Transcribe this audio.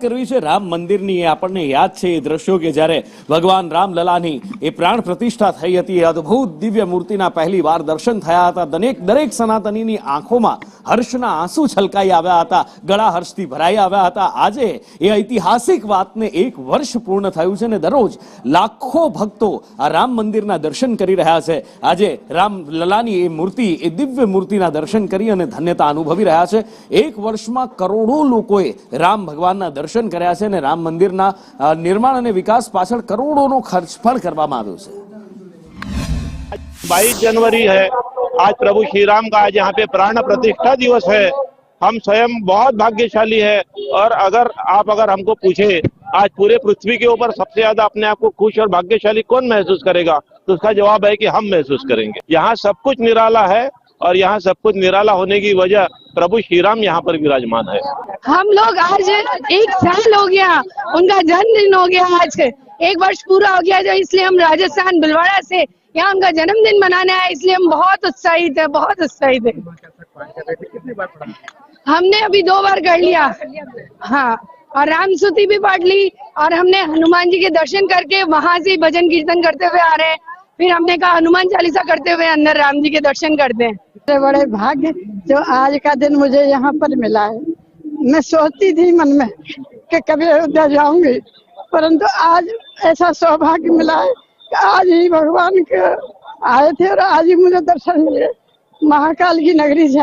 કરવી છે રામ મંદિરની, એ આપણને યાદ છે એ દ્રશ્યો કે જ્યારે ભગવાન રામલલાની એ પ્રાણ પ્રતિષ્ઠા થઈ હતી, એ અદ્ભુત દિવ્ય મૂર્તિના પહેલી વાર દર્શન થયા હતા. દરેક સનાતનીની આંખોમાં હર્ષના આંસુ છલકાઈ આવ્યા હતા, ગળા હર્ષથી ભરાઈ આવ્યા હતા. આજે એ ઐતિહાસિક વાતને 1 વર્ષ પૂર્ણ થયું છે ને દરરોજ લાખો ભક્તો આ રામ મંદિરના દર્શન કરી રહ્યા છે. આજે રામલલાની એ મૂર્તિ, એ દિવ્ય મૂર્તિના દર્શન કરી અને ધન્યતા અનુભવી રહ્યા છે. 1 વર્ષમાં કરોડો લોકોએ રામ ભગવાનના દર્શન કર્યા છે અને રામ મંદિરના નિર્માણ અને વિકાસ પાછળ કરોડોનો ખર્ચ પણ કરવામાં આવ્યો છે. 22 जनवरी है आज, प्रभु श्री राम का आज यहाँ पे प्राण प्रतिष्ठा दिवस है. हम स्वयं बहुत भाग्यशाली है. और अगर हमको पूछे आज पूरे पृथ्वी के ऊपर सबसे ज्यादा अपने आप को खुश और भाग्यशाली कौन महसूस करेगा, तो उसका जवाब है कि हम महसूस करेंगे. यहाँ सब कुछ निराला है और यहाँ सब कुछ निराला होने की वजह प्रभु श्री राम यहाँ पर विराजमान है. हम लोग आज 1 साल हो गया, उनका जन्मदिन हो गया, आज 1 वर्ष पूरा हो गया, जो इसलिए हम राजस्थान भिलवाड़ा से यहाँ उनका जन्मदिन मनाने आए. इसलिए हम बहुत उत्साहित है, बहुत उत्साहित है. हमने अभी 2 बार कर लिया, हाँ, और राम स्तुति भी पढ़ ली और हमने हनुमान जी के दर्शन करके वहाँ से भजन कीर्तन करते हुए आ रहे हैं. फिर हमने कहा हनुमान चालीसा करते हुए अंदर राम जी के दर्शन करते हैं. बड़े भाग्य जो आज का दिन मुझे यहाँ पर मिला है. मैं सोचती थी मन में कि कभी अयोध्या जाऊंगी, परंतु आज ऐसा सौभाग्य मिला है कि आज ही भगवान के आए थे और आज ही मुझे दर्शन मिले. महाकाल की नगरी से